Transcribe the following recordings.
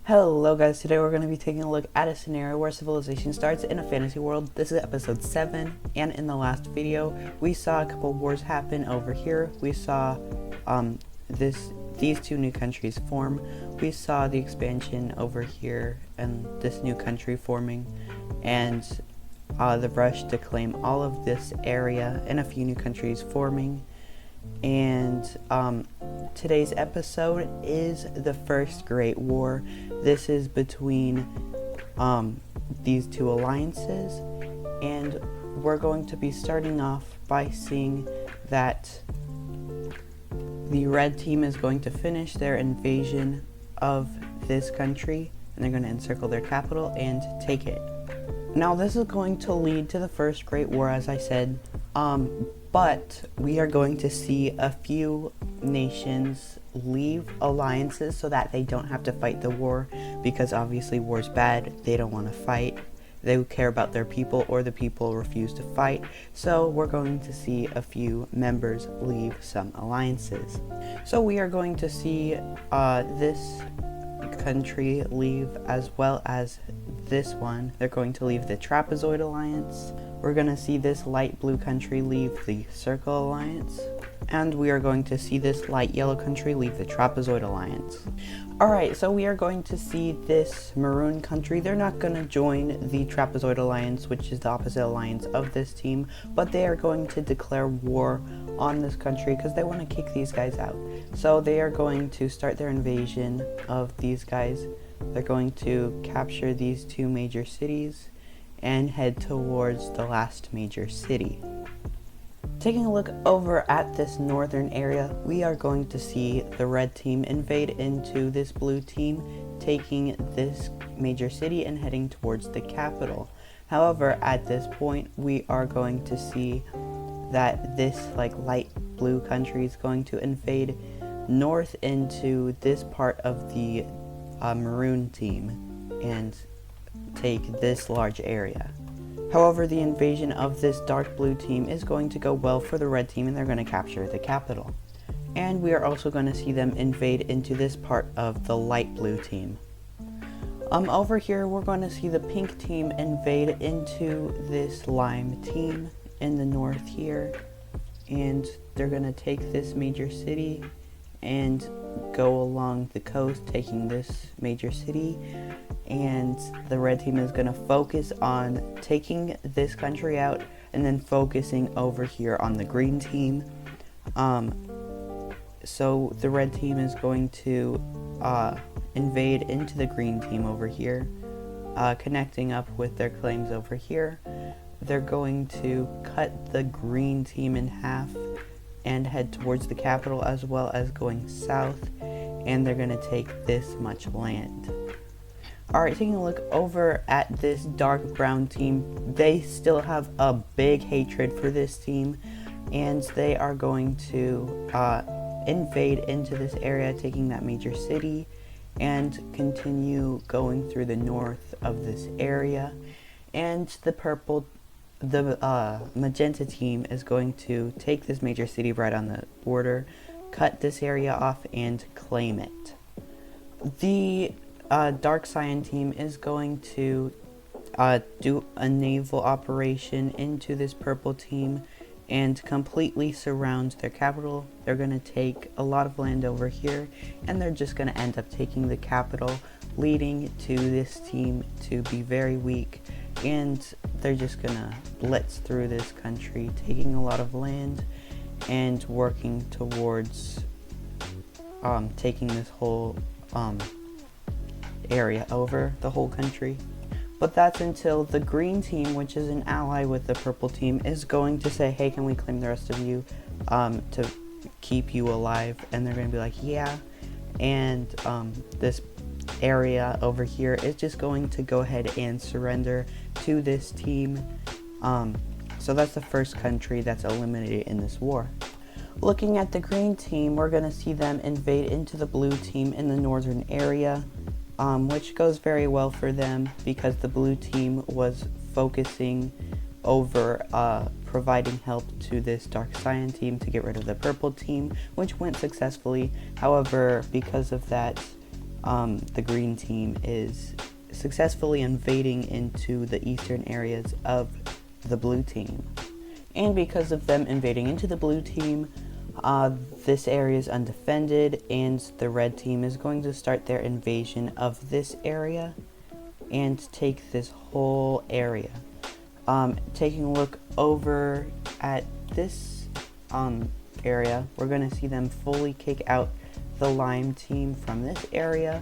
Hello guys, today we're going to be taking a look at a scenario where civilization starts in a fantasy world. This is episode 7, and in the last video we saw a couple wars happen over here. We saw these two new countries form. We saw the expansion over here and this new country forming, and the rush to claim all of this area and a few new countries forming. And today's episode is the First Great War. This is between these two alliances, and we're going to be starting off by seeing that the red team is going to finish their invasion of this country, and they're going to encircle their capital and take it. Now this is going to lead to the First Great War, as I said, but we are going to see a few nations leave alliances so that they don't have to fight the war, because obviously war's bad. They don't want to fight. They care about their people, or the people refuse to fight. So we're going to see a few members leave some alliances. So we are going to see this country leave, as well as this one. They're going to leave the Trapezoid Alliance. We're going to see this light blue country leave the Circle Alliance, and we are going to see this light yellow country leave the Trapezoid Alliance. Alright, so we are going to see this maroon country. They're not going to join the Trapezoid Alliance, which is the opposite alliance of this team, but they are going to declare war on this country because they want to kick these guys out. So they are going to start their invasion of these guys. They're going to capture these two major cities and head towards the last major city. Taking a look over at this northern area, we are going to see the red team invade into this blue team, taking this major city and heading towards the capital. However, at this point, we are going to see that this light blue country is going to invade north into this part of the maroon team and take this large area. However, the invasion of this dark blue team is going to go well for the red team, and they're going to capture the capital. And we are also going to see them invade into this part of the light blue team. Over here, we're going to see the pink team invade into this lime team in the north here, and they're going to take this major city and go along the coast, taking this major city. And the red team is going to focus on taking this country out and then focusing over here on the green team. So the red team is going to invade into the green team over here, connecting up with their claims over here. They're going to cut the green team in half and head towards the capital, as well as going south, and they're going to take this much land. Alright, taking a look over at this dark brown team, they still have a big hatred for this team, and they are going to invade into this area, taking that major city, and continue going through the north of this area. And the magenta team is going to take this major city right on the border, cut this area off, and claim it. The dark cyan team is going to do a naval operation into this purple team and completely surround their capital. They're going to take a lot of land over here, and they're just going to end up taking the capital, leading to this team to be very weak, and they're just going to blitz through this country, taking a lot of land and working towards taking this whole area over, the whole country. But that's until the green team, which is an ally with the purple team, is going to say, hey, can we claim the rest of you to keep you alive? And they're going to be like, yeah. And this area over here is just going to go ahead and surrender to this team. So that's the first country that's eliminated in this war. Looking at the green team, we're going to see them invade into the blue team in the northern area, which goes very well for them because the blue team was focusing over providing help to this dark cyan team to get rid of the purple team, which went successfully. However, because of that, the green team is successfully invading into the eastern areas of the blue team. And because of them invading into the blue team, this area is undefended, and the red team is going to start their invasion of this area and take this whole area. Taking a look over at this area, we're going to see them fully kick out the lime team from this area,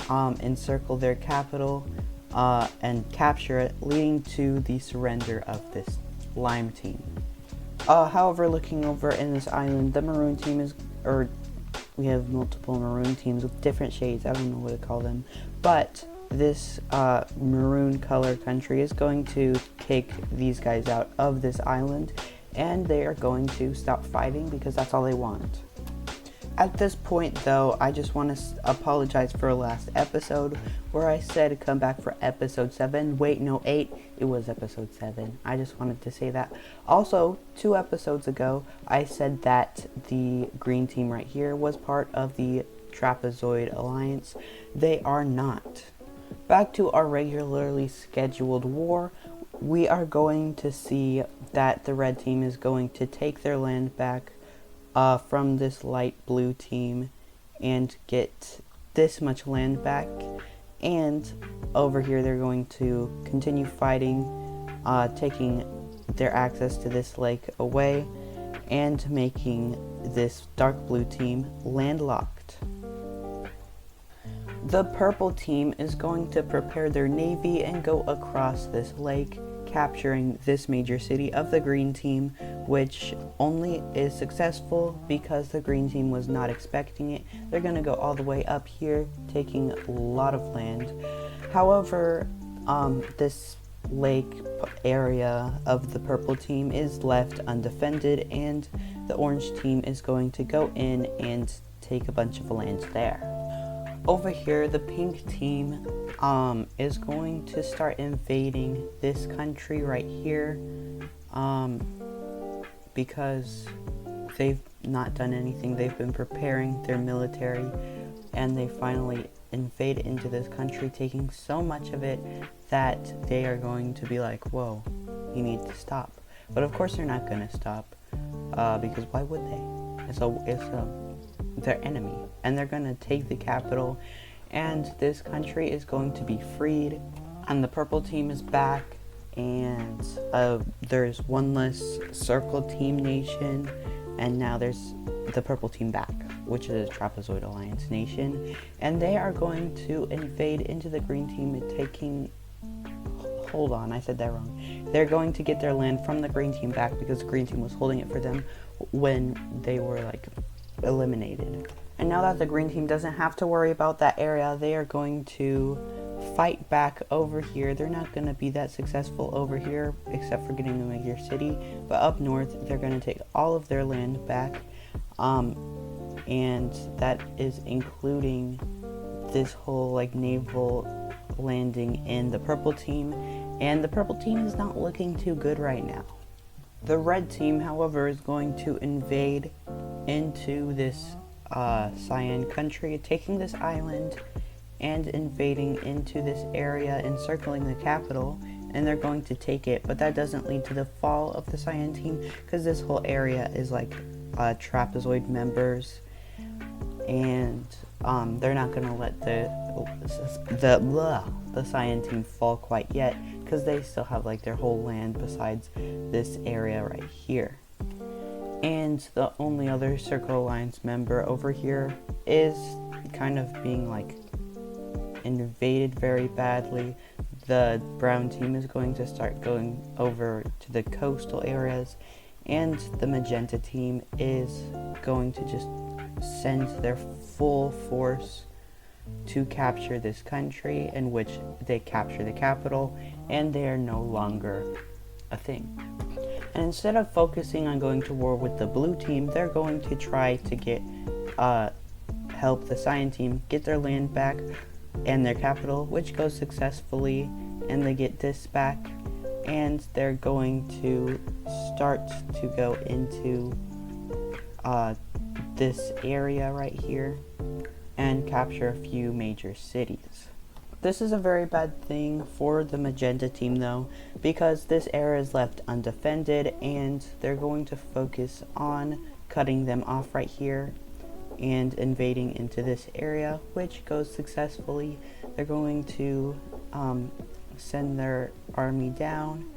encircle their capital, and capture it, leading to the surrender of this lime team. However, looking over in this island, the maroon team is, or we have multiple maroon teams with different shades, I don't know what to call them, but this maroon color country is going to kick these guys out of this island, and they are going to stop fighting because that's all they want. At this point, though, I just want to apologize for last episode where I said come back for episode 7. Wait, no, 8. It was episode 7. I just wanted to say that. Also, 2 episodes ago, I said that the green team right here was part of the Trapezoid Alliance. They are not. Back to our regularly scheduled war, we are going to see that the red team is going to take their land back from this light blue team and get this much land back, and over here they're going to continue fighting, taking their access to this lake away and making this dark blue team landlocked. The purple team is going to prepare their navy and go across this lake, capturing this major city of the green team, which only is successful because the green team was not expecting it. They're going to go all the way up here, taking a lot of land. However, this lake area of the purple team is left undefended, and the orange team is going to go in and take a bunch of land there. Over here, the pink team is going to start invading this country right here, because they've not done anything. They've been preparing their military, and they finally invade into this country, taking so much of it that they are going to be like, whoa, you need to stop. But of course they're not going to stop, because why would they? It's their enemy, and they're going to take the capital, and this country is going to be freed, and the purple team is back, and there's one less circle team nation, and now there's the purple team back, which is a Trapezoid Alliance nation, and they are going to invade into the green team and taking, hold on, I said that wrong. They're going to get their land from the green team back because the green team was holding it for them when they were like eliminated. And now that the green team doesn't have to worry about that area, they are going to fight back over here. They're not going to be that successful over here except for getting a major city, but up north they're going to take all of their land back, and that is including this whole like naval landing in the purple team, and the purple team is not looking too good right now. The red team, however, is going to invade into this cyan country, taking this island and invading into this area, encircling the capital, and they're going to take it, but that doesn't lead to the fall of the cyan team because this whole area is like trapezoid members, and they're not going to let the cyan team fall quite yet because they still have like their whole land besides this area right here. And the only other Circle Alliance member over here is kind of being like invaded very badly. The brown team is going to start going over to the coastal areas, and the magenta team is going to just send their full force to capture this country, in which they capture the capital, and they are no longer a thing. And instead of focusing on going to war with the blue team, they're going to try to get help the cyan team get their land back and their capital, which goes successfully, and they get this back, and they're going to start to go into this area right here, and capture a few major cities. This is a very bad thing for the magenta team though, because this area is left undefended and they're going to focus on cutting them off right here and invading into this area, which goes successfully. They're going to send their army down,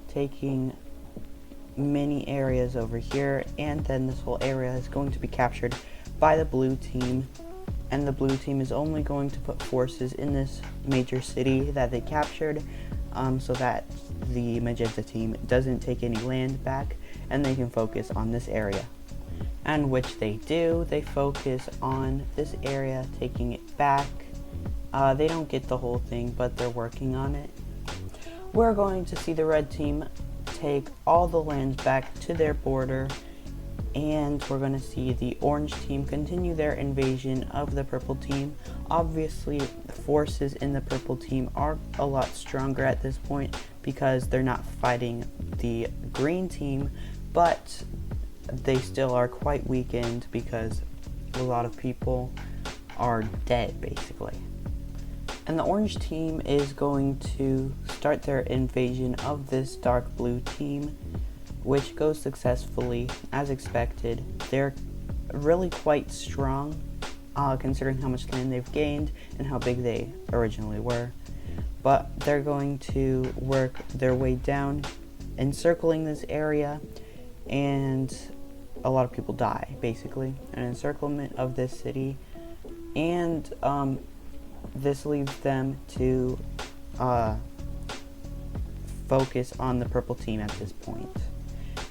taking many areas over here, and then this whole area is going to be captured by the blue team, and the blue team is only going to put forces in this major city that they captured, so that the magenta team doesn't take any land back and they can focus on this area. And which they do. They focus on this area, taking it back. They don't get the whole thing, but they're working on it. We're going to see the red team take all the land back to their border, and we're going to see the orange team continue their invasion of the purple team. Obviously, the forces in the purple team are a lot stronger at this point because they're not fighting the green team, but they still are quite weakened because a lot of people are dead basically. And the orange team is going to start their invasion of this dark blue team, which goes successfully as expected. They're really quite strong considering how much land they've gained and how big they originally were. But they're going to work their way down, encircling this area, and a lot of people die, basically. An encirclement of this city, and this leaves them to focus on the purple team at this point.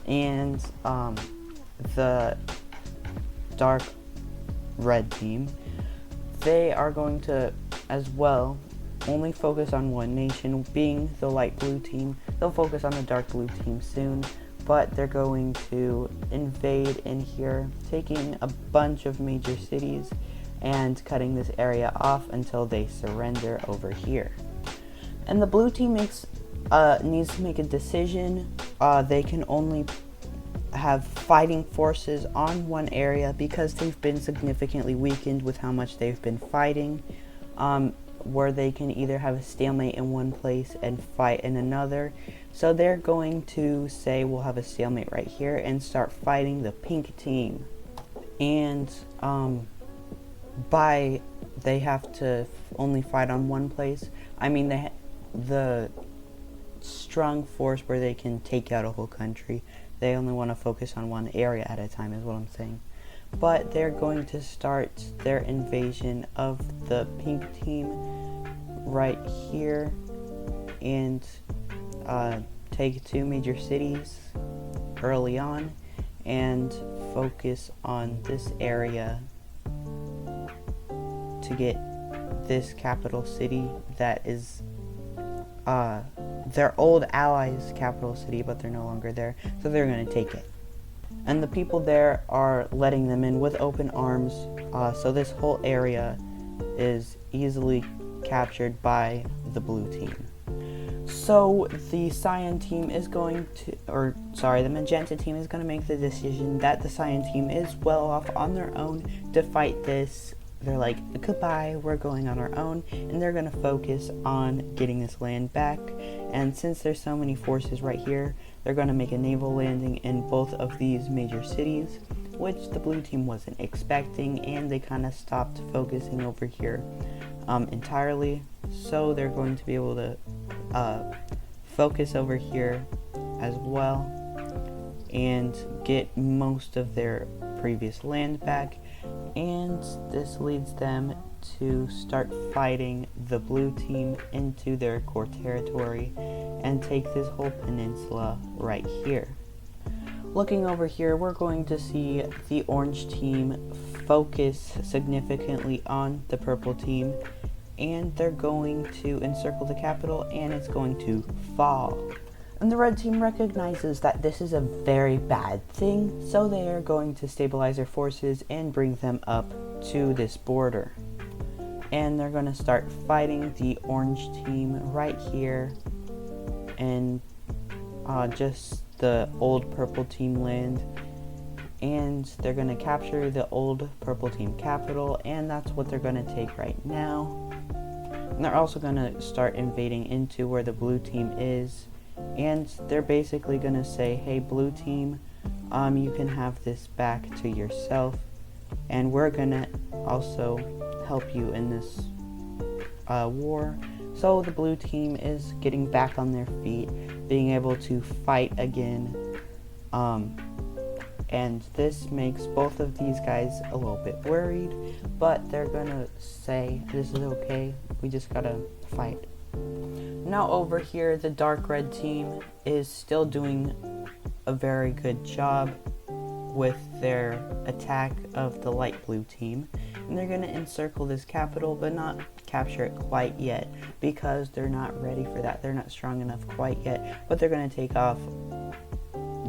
And the dark red team, they are going to as well only focus on one nation, being the light blue team. They'll focus on the dark blue team soon, but they're going to invade in here, taking a bunch of major cities and cutting this area off until they surrender over here. And the blue team needs to make a decision. They can only have fighting forces on one area because they've been significantly weakened with how much they've been fighting, where they can either have a stalemate in one place and fight in another. So they're going to say we'll have a stalemate right here and start fighting the pink team. And they have to only fight on one place. I mean, the strong force where they can take out a whole country. They only want to focus on one area at a time is what I'm saying. But they're going to start their invasion of the pink team right here and take two major cities early on and focus on this area to get this capital city that is their old allies' capital city, but they're no longer there, so they're going to take it. And the people there are letting them in with open arms, so this whole area is easily captured by the blue team. So the cyan team is going to, the magenta team is going to make the decision that the cyan team is well off on their own to fight this. They're like, goodbye, we're going on our own, and they're going to focus on getting this land back. And since there's so many forces right here, they're going to make a naval landing in both of these major cities, which the blue team wasn't expecting, and they kind of stopped focusing over here entirely. So they're going to be able to focus over here as well and get most of their previous land back. And this leads them to start fighting the blue team into their core territory and take this whole peninsula right here. Looking over here, we're going to see the orange team focus significantly on the purple team, and they're going to encircle the capital, and it's going to fall. And the red team recognizes that this is a very bad thing, so they are going to stabilize their forces and bring them up to this border. And they're going to start fighting the orange team right here, and just the old purple team land. and they're going to capture the old purple team capital, and that's what they're going to take right now. And they're also going to start invading into where the blue team is, and they're basically going to say, hey, blue team, you can have this back to yourself, and we're going to also help you in this war. So the blue team is getting back on their feet, being able to fight again, and this makes both of these guys a little bit worried, but they're gonna say, this is okay, we just gotta fight. Now over here, the dark red team is still doing a very good job with their attack of the light blue team, and they're gonna encircle this capital but not capture it quite yet because they're not ready for that. They're not strong enough quite yet, but they're gonna take off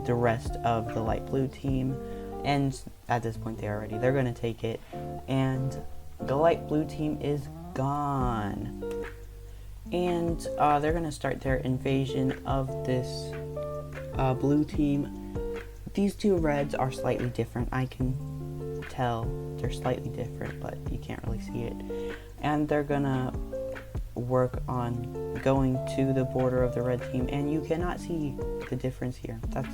the rest of the light blue team, and at this point they're gonna take it, and the light blue team is gone, and they're gonna start their invasion of this blue team. These two reds are slightly different. I can tell they're slightly different, but you can't really see it, and they're gonna work on going to the border of the red team, and you cannot see the difference here. That's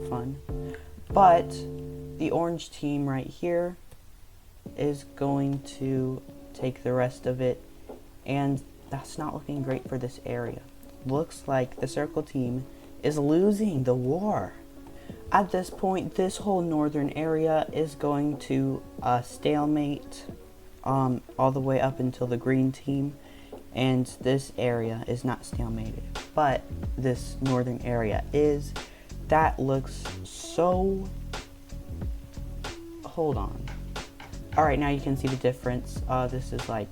fun. But the orange team right here is going to take the rest of it, and that's not looking great for this area. Looks like the circle team is losing the war. At this point, this whole northern area is going to stalemate all the way up until the green team, and this area is not stalemated, but this northern area is. That looks so... Hold on. Alright, now you can see the difference. This is like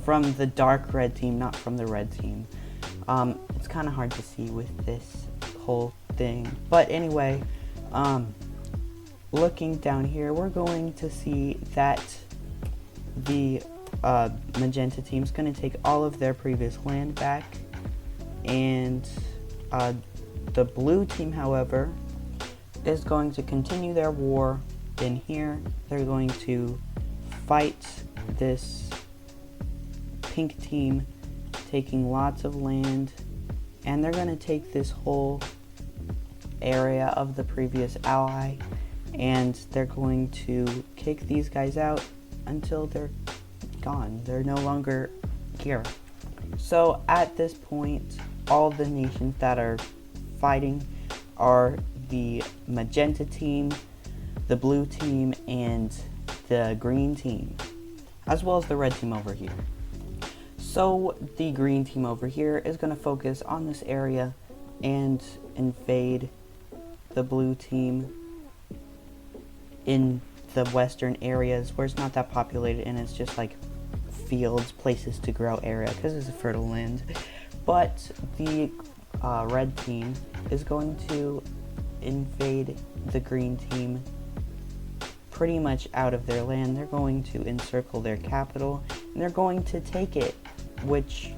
from the dark red team, not from the red team. It's kind of hard to see with this whole thing. But anyway, looking down here, we're going to see that the magenta team's going to take all of their previous land back, and the blue team, however, is going to continue their war in here. They're going to fight this pink team, taking lots of land, and they're going to take this whole area of the previous ally, and they're going to kick these guys out until they're gone. They're no longer here. So at this point, all the nations that are fighting are the magenta team, the blue team, and the green team, as well as the red team over here. So the green team over here is going to focus on this area and invade the blue team in the western areas where it's not that populated and it's just like fields, places to grow area because it's a fertile land. But the red team is going to invade the green team pretty much out of their land. They're going to encircle their capital, and they're going to take it, which,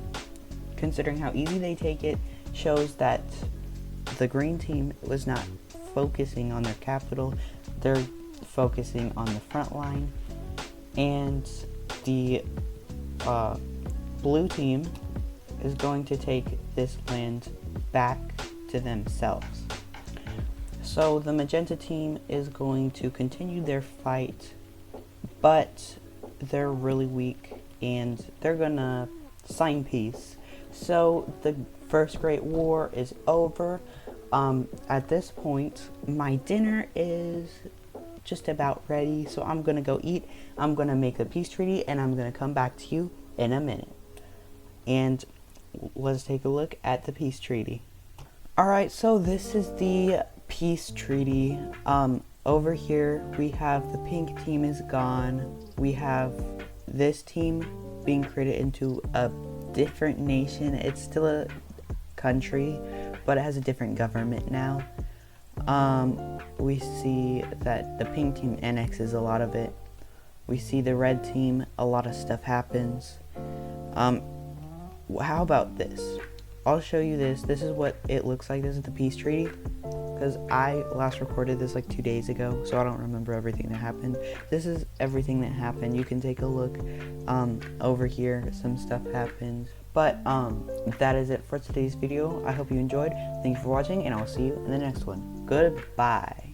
considering how easy they take it, shows that the green team was not focusing on their capital. They're focusing on the front line, and the blue team is going to take this land back to themselves. So the magenta team is going to continue their fight, but they're really weak and they're gonna sign peace. So the First Great War is over. At this point, my dinner is just about ready, so I'm gonna go eat. I'm gonna make a peace treaty, and I'm gonna come back to you in a minute. And let's take a look at the peace treaty. Alright, so this is the peace treaty. Over here we have the pink team is gone. We have this team being created into a different nation. It's still a country, but it has a different government now. We see that the pink team annexes a lot of it. We see the red team, a lot of stuff happens. How about this? I'll show you this. This is what it looks like. This is the peace treaty, because I last recorded this like 2 days ago, so I don't remember everything that happened. This is everything that happened. You can take a look over here. Some stuff happened, but that is it for today's video. I hope you enjoyed. Thank you for watching, and I'll see you in the next one. Goodbye.